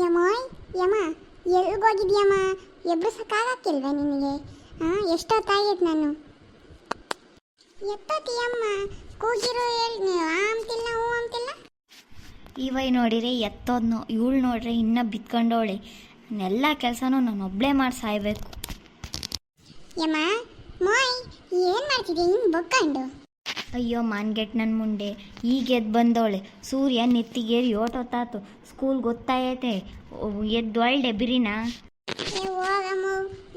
ಯಮೋಯ್ ಯಮ ಎಲ್ಗೋಗಿದ್ಯಮ್ಮ? ಎಬ್ಬಿಸಕ್ಕಾಗಕ್ಕಿಲ್ವ ನಿನಗೆ? ಎಷ್ಟೊತ್ತಾಗೈತೆ ನಾನು ಎತ್ತೋತಿಯಮ್ಮ? ಕೂಗಿರೋ ಹೇಳಿ ನೀವು ಅಂತಿಲ್ಲ ಹ್ಞೂ ಅಂತಿಲ್ಲ. ಇವೈ ನೋಡಿರಿ ಎತ್ತೋದ್ನು, ಇವಳು ನೋಡ್ರಿ ಇನ್ನೂ ಬಿತ್ಕೊಂಡವಳೆ. ಎಲ್ಲ ಕೆಲಸನೂ ನಾನು ಒಬ್ಬಳೇ ಮಾಡಿ ಸಾಯ್ಬೇಕು. ಯಮ್ಮ ಮೋಯ್ ಏನು ಮಾಡ್ತಿದ್ದೆ ಹಿಂಗೆ ಬಗ್ಕೊಂಡು? ಅಯ್ಯೋ ಮಾನ್ಗೆಟ್ ನನ್ನ ಮುಂಡೆ, ಈಗ ಎದ್ದು ಬಂದವಳೆ. ಸೂರ್ಯ ನೆತ್ತಿಗೇರಿ ಓಟೋತಾತು. ಸ್ಕೂಲ್ ಗೊತ್ತಾಯೈತೆ, ಎದ್ದೊಳ್ಳೆ ಬಿರಿನಾ. ಹೋಗಮ್ಮ,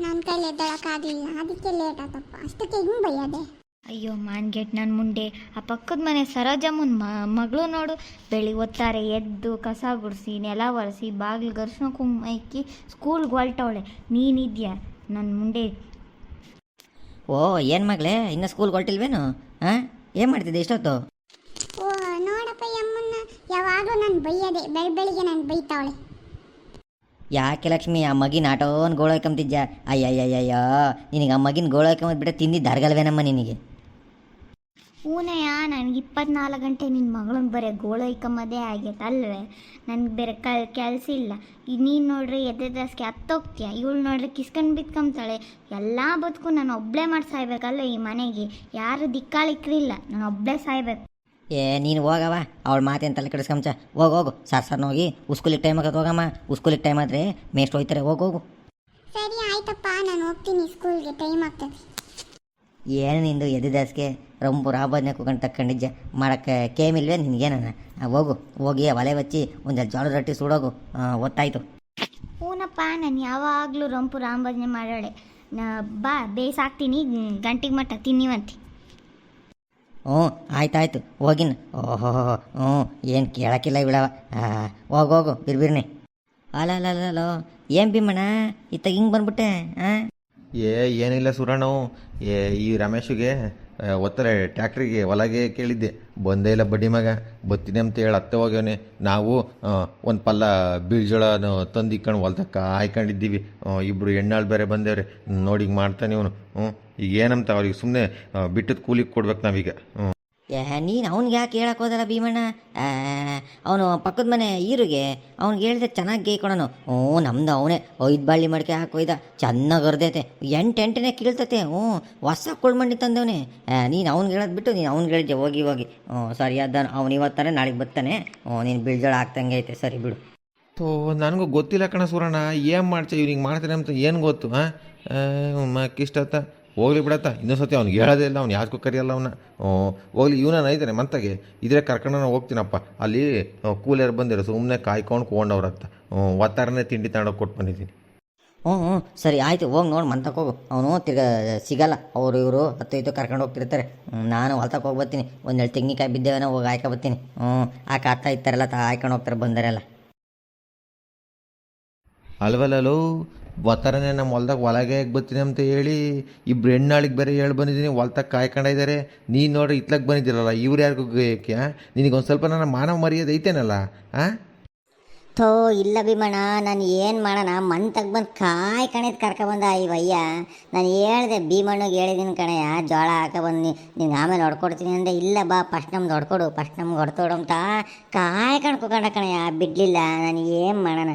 ನನ್ನ ಕೈಲಿ ಎದ್ದೊಳಕ್ಕಾಗಲಿಲ್ಲ, ಅದಕ್ಕೆ ಲೇಟ್ ಆತಪ್ಪ. ಅಷ್ಟಕ್ಕೆ ಹಿಂಗೆ ಬೈಯದೆ? ಅಯ್ಯೋ ಮಾನ್ಗೆಟ್ ನನ್ನ ಮುಂಡೆ, ಆ ಪಕ್ಕದ ಮನೆ ಸರೋಜಮ್ಮನ ಮಗಳು ನೋಡು, ಬೆಳಿಗ್ಗೆ ಹೊತ್ತಾರೆ ಎದ್ದು ಕಸ ಗುಡಿಸಿ ನೆಲ ಒರೆಸಿ ಬಾಗಿಲು ಗರ್ಶನ ಕುಂಕುಮ ಇಕ್ಕಿ ಸ್ಕೂಲ್ಗೆ ಹೊಲ್ಟವಳೆ. ನೀನಿದ್ಯಾ ನನ್ನ ಮುಂಡೆ? ಓ ಏನು ಮಗಳೇ, ಇನ್ನು ಸ್ಕೂಲ್ಗೆ ಹೊರಟಿಲ್ವೇನು? ಏನು ಮಾಡ್ತಿದ್ದೆ ಇಷ್ಟೊತ್ತು? ಓ ನೋಡಪ್ಪ ಯಮ್ಮನ್ನ ಯಾವಾಗಲೂ ನಾನು ಬೈಯದೆ, ಬೆಳಿಗ್ಗೆ ನಾನು ಬೈತಾವಳೆ. ಯಾಕೆ ಲಕ್ಷ್ಮಿ, ಆ ಮಗಿನ ಆಟೋನ್ ಗೋಳಾಯ್ಕೊಂತಿದ್ಯಾ? ಅಯ್ಯಯ್ಯಯ್ಯಯ್ಯೋ, ನಿನಗೆ ಆ ಮಗಿನ ಗೋಳಾಯ್ಕೊಂಬಿಟ್ರೆ ತಿಂದಿದ್ದು ಹರಗಲ್ವೇನಮ್ಮ ನಿನಗೆ? ಹೂನಯ್ಯ, ನನಗೆ 24 ಗಂಟೆ ನಿನ್ನ ಮಗಳನ್ನ ಬರೀ ಗೋಳೈಕಮ್ಮದೇ ಆಗೈತೆ ಅಲ್ವೇ? ನನಗೆ ಬೇರೆ ಕೆಲಸ ಇಲ್ಲ. ಈಗ ನೀನು ನೋಡ್ರಿ ಎದ್ದೆದಸ್ಗೆ ಹತ್ತೋಗ್ತೀಯ, ಇವಳು ನೋಡ್ರಿ ಕಿಸ್ಕೊಂಡು ಬಿತ್ಕೊಂತಾಳೆ. ಎಲ್ಲ ಬದುಕು ನಾನು ಒಬ್ಬಳೇ ಮಾಡಿ ಸಾಯ್ಬೇಕಲ್ಲ ಈ ಮನೆಗೆ. ಯಾರು ದಿಕ್ಕಾಳಿಕ್ರಿಲ್ಲ, ನಾನು ಒಬ್ಬಳೇ ಸಾಯ್ಬೇಕು. ನೀನು ಹೋಗವ, ಅವಳ ಮಾತೇನು ತಲೆ ಕೆಡಿಸ್ಕೊಂಚ. ಹೋಗು ಸರ್ಸರ್ನ ಹೋಗಿ ಉಸ್ಕೂಲಿಗೆ ಟೈಮ್ ಆಗತ್ತೆ. ಹೋಗಮ್ಮ, ಉಸ್ಕೂಲಿಗೆ ಟೈಮ್ ಆದರೆ ಮೇಸ್ಟ್ ಹೋಯ್ತಾರೆ. ಹೋಗು. ಸರಿ ಆಯ್ತಪ್ಪ, ನಾನು ಹೋಗ್ತೀನಿ ಸ್ಕೂಲ್ಗೆ, ಟೈಮ್ ಆಗ್ತದೆ. ಏನು ನಿಂದು ಎದ್ದಿದಾಸ್ಗೆ ರಂಬು ರಾಬದ್ನೆ ಕುಕೊಂಡು ತಕ್ಕೊಂಡಿದ್ದೆ ಮಾಡೋಕ್ಕೆ ಕೇಮಿಲ್ವೇ ನಿನಗೇನ? ಹೋಗಿ ಒಲೆ ಬಚ್ಚಿ ಒಂದು ಜೋಳದ ರೊಟ್ಟಿ ಸುಡೋಗು. ಒತ್ತಾಯ್ತು. ಹೂನಪ್ಪ, ನಾನು ಯಾವಾಗಲೂ ರಂಪು ರಾಂಭಜನೆ ಮಾಡೋಳೆ. ಬಾ ಬೇಯಿಸಾಕ್ತೀನಿ, ಗಂಟೆಗೆ ಮಟ್ಟ ತಿನ್ನಿವಂತಿ. ಹ್ಞೂ ಆಯ್ತಾಯ್ತು ಹೋಗಿನ. ಓಹೋ ಏನು ಕೇಳೋಕ್ಕಿಲ್ಲ ಬಿಡವ. ಹೋಗು ಬಿರ್ಬಿರ್ನಿ. ಅಲೋ ಏನು ಭೀಮಣ್ಣ ಇತ್ತಾಗ ಹಿಂಗೆ ಬಂದ್ಬಿಟ್ಟೆ? ಏನಿಲ್ಲ ಸುರಣ್ಣವು, ಈ ರಮೇಶಿಗೆ ಒತ್ತಾರೆ ಟ್ಯಾಕ್ಟ್ರಿಗೆ ಹೊಲಗೆ ಕೇಳಿದ್ದೆ, ಬಂದೇ ಇಲ್ಲ ಬಡ್ಡಿ ಮಗ. ಬತ್ತೀನಿ ಅಂತ ಹೇಳಿ ಅತ್ತೆ ಹೋಗ್ಯವನೆ. ನಾವು ಒಂದು ಪಲ್ಲ ಬೀಜಗಳನ್ನು ತಂದು ಇಕ್ಕೊಂಡು ಹೊಲ್ತಕ್ಕ ಕಾಯ್ಕೊಂಡಿದ್ದೀವಿ. ಇಬ್ಬರು ಹೆಣ್ಣಾಳು ಬೇರೆ ಬಂದೇವ್ರೆ. ನೋಡಿ ಈಗ ಮಾಡ್ತಾನೆ ಇವನು. ಈಗ ಏನಂತ ಅವ್ರಿಗೆ ಸುಮ್ಮನೆ ಬಿಟ್ಟದ ಕೂಲಿಗೆ ಕೊಡ್ಬೇಕು ನಾವೀಗ. ನೀನು ಅವ್ನಿಗೆ ಯಾಕೆ ಹೇಳಕ್ಕೆ ಹೋದಲ್ಲ ಭೀಮಣ್ಣ? ಅವನು ಪಕ್ಕದ ಮನೆ ಈರುಗೆ ಅವ್ನಿಗೆ ಹೇಳಿದೆ ಚೆನ್ನಾಗಿ ಗೇಯ್ಕೊಳನು. ನಮ್ದು ಅವನೇ 5 ಬಾಳಿ ಮಡಿಕೆ ಹಾಕೋಯ್ದ, ಚೆನ್ನಾಗಿ ಅರ್ದೈತೆ, ಎಂಟೆಂಟನೇ ಕೀಳ್ತತೆ. ಹೊಸ ಕುಳ್ಮಂಡಿ ತಂದವನೇ. ನೀನು ಅವ್ನಿಗೆ ಹೇಳೋದು ಬಿಟ್ಟು ನೀನು ಅವ್ನಿಗೆ ಹೇಳಿದ್ದೆ ಹೋಗಿ. ಸರಿ ಅದ, ಅವ್ನು ಇವತ್ತಾನೆ ನಾಳೆಗೆ ಬರ್ತಾನೆ. ನೀನು ಬೀಳ್ಜೋಳ ಹಾಕ್ತಂಗೆ ಐತೆ, ಸರಿ ಬಿಡು. ನನಗೂ ಗೊತ್ತಿಲ್ಲ ಕಣ ಸೂರಣ್ಣ, ಏನು ಮಾಡ್ತೀವಿ ಇವ್ನಿಗೆ ಮಾಡ್ತಾನೆ ಅಂತ ಏನು ಗೊತ್ತು? ಮಕ್ಕಿಷ್ಟತ್ತ ಹೋಗ್ಲಿ ಬಿಡತ್ತ. ಇನ್ನೊಂದ್ಸತಿ ಅವ್ನಿಗೆ ಹೇಳೋದೇ ಇಲ್ಲ, ಅವ್ನು ಯಾರಿಗೂ ಕರಿಯಲ್ಲ ಅವನ್ನ. ಹೋಗ್ಲಿ, ಇವನ ಐತಾನೆ ಮಂತಾಗೆ ಇದ್ರೆ ಕರ್ಕೊಂಡು ನಾನು ಹೋಗ್ತೀನಪ್ಪ. ಅಲ್ಲಿ ಕೂಲಿಯರ್ ಬಂದಿರೋ ಸುಮ್ಮನೆ ಕಾಯ್ಕೊಂಡು ಕೊಂಡವ್ರತ್ತ. ಒತ್ತಾರನೇ ತಿಂಡಿ ತಗೊಂಡೋಗಿ ಕೊಟ್ಟು ಬಂದಿದ್ದೀನಿ. ಸರಿ ಆಯಿತು, ಹೋಗಿ ನೋಡಿ ಮಂತಕ್ಕೆ ಹೋಗು. ಅವನು ತಿರ್ಗಾ ಸಿಗಲ್ಲ, ಅವರು ಇವರು ಹತ್ತು ಕರ್ಕೊಂಡು ಹೋಗ್ತಿರ್ತಾರೆ. ನಾನು ಹೊಲ್ತಕ್ಕೆ ಹೋಗಿ ಬರ್ತೀನಿ. ಒಂದೆರಡು ತೆಂಗಿನಕಾಯಿ ಬಿದ್ದೇವನ ಹೋಗಿ ಆಯ್ಕೊ ಬರ್ತೀನಿ. ಆಯ್ತಾ ಇರ್ತಾರಲ್ಲ, ಆಯ್ಕೊಂಡು ಹೋಗ್ತಾರೆ ಬಂದರೆಲ್ಲ. ಅಲ್ವಲ್ಲೋ ಒತ್ತಾರನೇ ನಮ್ಮ ಹೊಲ್ದಾಗ ಒಳಗೆ ಬರ್ತೀನಿ ಅಂತ ಹೇಳಿ ಇಬ್ರು ಹೆಣ್ಣಾಳಿಗೆ ಬೇರೆ ಹೇಳಿ ಬಂದಿದ್ದೀನಿ. ಹೊಲ್ದಾಗ ಕಾಯ್ಕೊಂಡಿದ್ದಾರೆ. ನೀನು ನೋಡ್ರಿ ಇತ್ಲಾಗ ಬಂದಿದ್ದೀರಲ್ಲ, ಇವ್ರು ಯಾರಿಗೂ ಗೇಯಕ್ಕೆ? ನಿನಗೊಂದು ಸ್ವಲ್ಪ ನನ್ನ ಮಾನವ ಮರ್ಯಾದೆ ಐತೇನಲ್ಲ? ಥೋ ಇಲ್ಲ ಭೀಮಣ್ಣ, ನಾನು ಏನು ಮಾಡೋಣ, ಮಂತಕ್ಕೆ ಬಂದು ಕಾಯ್ಕಣಿದ್ ಕರ್ಕೊಬಂದ ಇವಯ್ಯ. ನಾನು ಹೇಳಿದೆ ಭೀಮಣ್ಣಗೆ ಹೇಳಿದ್ದೀನಿ ಕಣಯ್ಯ, ಜೋಳ ಹಾಕೊಬಂದು ನಿನ್ಗೆ ಆಮೇಲೆ ಹೊಡ್ಕೊಡ್ತೀನಿ ಅಂದರೆ, ಇಲ್ಲ ಬಾ ಫಸ್ಟ್ ನಮ್ದು ಹೊಡ್ಕೊಡು, ಫಸ್ಟ್ ನಮ್ಗೆ ಹೊಡ್ಕೊಡು ಅಂತ ಕಾಯ್ಕೊಂಡು ಕುಕೊಂಡ ಕಣಯ್ಯ, ಬಿಡಲಿಲ್ಲ. ನಾನು ಏನು ಮಾಡೋಣ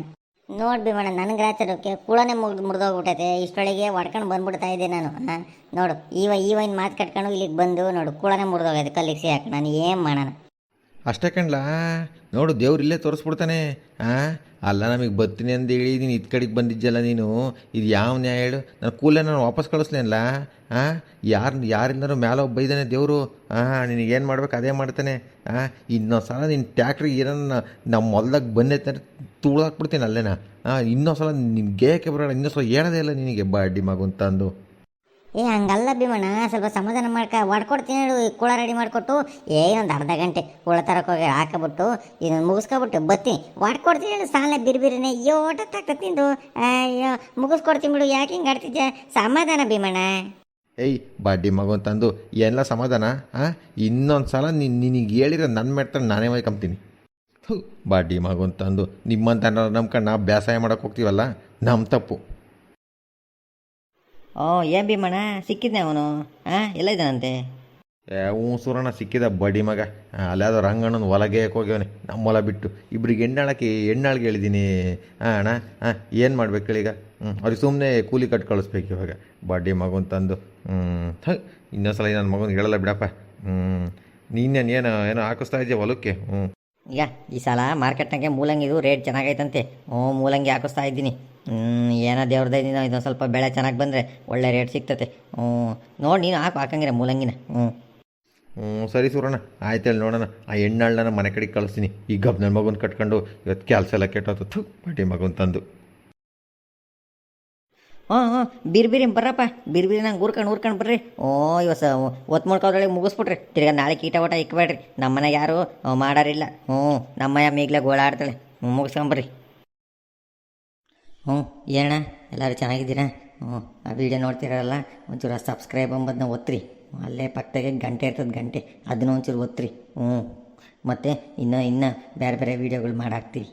ನೋಡಿ ಭೀಮಣ್ಣ, ನನಗೆ ರಾತ್ರಿ ಕೂಳನೆ ಮುರಿದೋಗ್ಬಿಟ್ಟೈತೆ. ಇಷ್ಟೊಳಗೆ ಹೊಡ್ಕೊಂಡು ಬಂದ್ಬಿಡ್ತಾ ಇದ್ದೆ ನಾನು. ನೋಡು ಈವೈನ್ ಮಾತು ಕಟ್ಕೊಂಡು ಇಲ್ಲಿಗೆ ಬಂದು ನೋಡು ಕೂಳನೆ ಮುರಿದೋಗೈತೆ, ಕಲ್ಲಿಗೆ ಸಿಯಾಕ. ನಾನು ಏನು ಮಾಡೋಣ? ಅಷ್ಟೇ ಕಣ್ಲ, ನೋಡು ದೇವ್ರು ಇಲ್ಲೇ ತೋರಿಸ್ಬಿಡ್ತಾನೆ. ಅಲ್ಲ, ನಮಗೆ ಬರ್ತೀನಿ ಅಂದೇಳಿ ನೀನು ಇದು ಕಡೆಗೆ ಬಂದಿದ್ದಲ್ಲ ನೀನು, ಇದು ಯಾವ ನ್ಯಾಯ ಹೇಳು? ನಾನು ಕೂಲೇ ನಾನು ವಾಪಸ್ ಕಳಿಸ್ಲೇನಲ್ಲ? ಯಾರಿಂದಾರು ಮೇಲೆ ಒಬ್ಬ ಇದ್ದಾನೆ ದೇವರು. ನಿನಗೇನು ಮಾಡ್ಬೇಕು ಅದೇ ಮಾಡ್ತಾನೆ. ಇನ್ನೊಂದು ಸಲ ನಿನ್ನ ಟ್ಯಾಕ್ಟ್ರಿಗೆ ಏನನ್ನ ನಮ್ಮ ಹೊಲ್ದಾಗ ಬಂದೈತೆ ತುಳಾಕ್ಬಿಡ್ತೀನಿ ಅಲ್ಲೇನಾ. ಇನ್ನೊಂದು ಸಲ ನಿನ್ನ ಗೇಯಕ್ಕೆ ಬರೋಣ, ಇನ್ನೊಂದು ಸಲ ಹೇಳೋದೇ ಇಲ್ಲ ನಿನಗೆ ಬಡ್ಡಿ ಮಗು ಅಂತಂದು. ಹಂಗಲ್ಲ ಭೀಮಣ್ಣ, ಸ್ವಲ್ಪ ಸಮಾಧಾನ ಹೊಡ್ಕೊಡ್ತೀನಿ ಹೇಳು. ಕೂಳ ರೆಡಿ ಮಾಡಿಕೊಟ್ಟು ಏನೊಂದು ಅರ್ಧ ಗಂಟೆ ಕೂಳ ತರಕ್ಕೆ ಹೋಗಿ ಹಾಕಬಿಟ್ಟು ಇದನ್ನು ಮುಗಿಸ್ಕೊಬಿಟ್ಟು ಬರ್ತೀನಿ. ಹೊಡ್ಕೊಡ್ತೀನಿ ಹೇಳು, ಸಾಲ ಬಿರಿಬಿರಿನೇ ಓಟತ್ತಾಗ್ತ ತಿಂದು. ಅಯ್ಯೋ ಮುಗಿಸ್ಕೊಡ್ತೀನಿ ಬಿಡು, ಯಾಕೆ ಹಿಂಗೆ ಆಡ್ತಿದ್ದೆ? ಸಮಾಧಾನ ಭೀಮಣ್ಣ. ಬಡ್ಡಿ ಮಗು ಅಂತಂದು ಎಲ್ಲ ಸಮಾಧಾನ. ಇನ್ನೊಂದು ಸಲ ನಿನಗೆ ಹೇಳಿರೋ ನನ್ನ ಮೆಟ್ಟ ನಾನೇ ಒಯ್ಕೊಂತೀನಿ. ಬಡ್ಡಿ ಮಗು ಅಂತಂದು ನಿಮ್ಮಂತ ನಂಬ್ಕೊಂಡು ನಾವು ಬೇಸಾಯ ಮಾಡೋಕೆ ಹೋಗ್ತೀವಲ್ಲ, ನಮ್ಮ ತಪ್ಪು. ಏನು ಭೀಮಣ್ಣ ಸಿಕ್ಕಿದ್ನೆ ಅವನು? ಎಲ್ಲ ಇದ್ದಾನಂತೆ? ಹ್ಞೂ ಸೂರಣ್ಣ ಸಿಕ್ಕಿದ ಬಡಿ ಮಗ ಅಲ್ಲಾದೋ ರಂಗಣ್ಣನ ಹೊಲಗೆ ಹೋಗ್ಯವನೆ ನಮ್ಮ ಹೊಲ ಬಿಟ್ಟು ಇಬ್ರಿಗೆ ಎಣ್ಣಾಳಿಗೆ ಹೇಳಿದ್ದೀನಿ ಅಣ್ಣ ಏನು ಮಾಡ್ಬೇಕು ಹೇಳೀಗ ಅವ್ರಿಗೆ ಸುಮ್ಮನೆ ಕೂಲಿ ಕಟ್ಟು ಕಳಿಸ್ಬೇಕು ಇವಾಗ ಬಡ್ಡಿ ಮಗನ್ ತಂದು ಇನ್ನೊಂದ್ಸಲ ನನ್ನ ಮಗನಿಗೆ ಹೇಳಲ್ಲ ಬಿಡಪ್ಪ ನೀನೇನು ಏನೋ ಹಾಕಿಸ್ತಾ ಇದೆಯಾ ಹೊಲಕ್ಕೆ ಈಗ ಈ ಸಲ ಮಾರ್ಕೆಟ್ನಾಗೆ ಮೂಲಂಗಿದು ರೇಟ್ ಚೆನ್ನಾಗೈತಂತೆ ಮೂಲಂಗಿ ಹಾಕಿಸ್ತಾ ಇದ್ದೀನಿ ಏನೋ ದೇವ್ರದ್ದು ಇದೊಂದು ಸ್ವಲ್ಪ ಬೆಳೆ ಚೆನ್ನಾಗಿ ಬಂದರೆ ಒಳ್ಳೆ ರೇಟ್ ಸಿಗ್ತತೆ ನೋಡಿ ನೀನು ಹಾಕಂಗಿರ ಮೂಲಂಗಿನ ಸರಿ ಸೂರಣ್ಣ ಆಯ್ತೇಳಿ ನೋಡೋಣ ಆ ಎಣ್ಣಾಳನ್ನ ಮನೆ ಕಡೆಗೆ ಕಳಿಸ್ತೀನಿ ಈಗ ನನ್ನ ಮಗನ ಕಟ್ಕೊಂಡು ಇವತ್ತು ಕೆಲಸ ಎಲ್ಲ ಕೆಟ್ಟೋತು ಬಡ್ಡಿ ಮಗನ ತಂದು ಬಿರ್ಬಿರಿ ಬರ್ರಪ್ಪ ಬಿರ್ಬಿರಿ ನಂಗೆ ಊರ್ಕೊಂಡು ಬರ್ರಿ ಇವತ್ತು ಒತ್ತು ಮಾಡ್ಕೋದ್ರೊಳಗೆ ಮುಗಿಸ್ಬಿಟ್ರಿ ತಿರ್ಗಾ ನಾಳೆ ಕೀಟ ಊಟ ಇಕ್ಬೇಡ್ರಿ ನಮ್ಮ ಮನೆಗೆ ಯಾರು ಮಾಡಾರಿಲ್ಲ ನಮ್ಮಯ್ಯ ಮೀಗ್ಲೆ ಗೋಳಾಡ್ತಾಳೆ ಮುಗಿಸ್ಕೊಂಬರ್ರಿ ಏನಣ್ಣ ಎಲ್ಲರೂ ಚೆನ್ನಾಗಿದ್ದೀರಾ ಆ ವಿಡಿಯೋ ನೋಡ್ತಿರಲ್ಲ ಒಂಚೂರು ಸಬ್ಸ್ಕ್ರೈಬ್ ಅಂಬದನ್ನ ಒತ್ತಿರಿ ಅಲ್ಲೇ ಪಕ್ಕದಾಗೆ ಗಂಟೆ ಇರ್ತದೆ ಗಂಟೆ ಅದನ್ನ ಒಂಚೂರು ಒತ್ತಿರಿ ಮತ್ತು ಇನ್ನೂ ಬೇರೆ ಬೇರೆ ವೀಡಿಯೋಗಳು ಮಾಡಾಕ್ತೀವಿ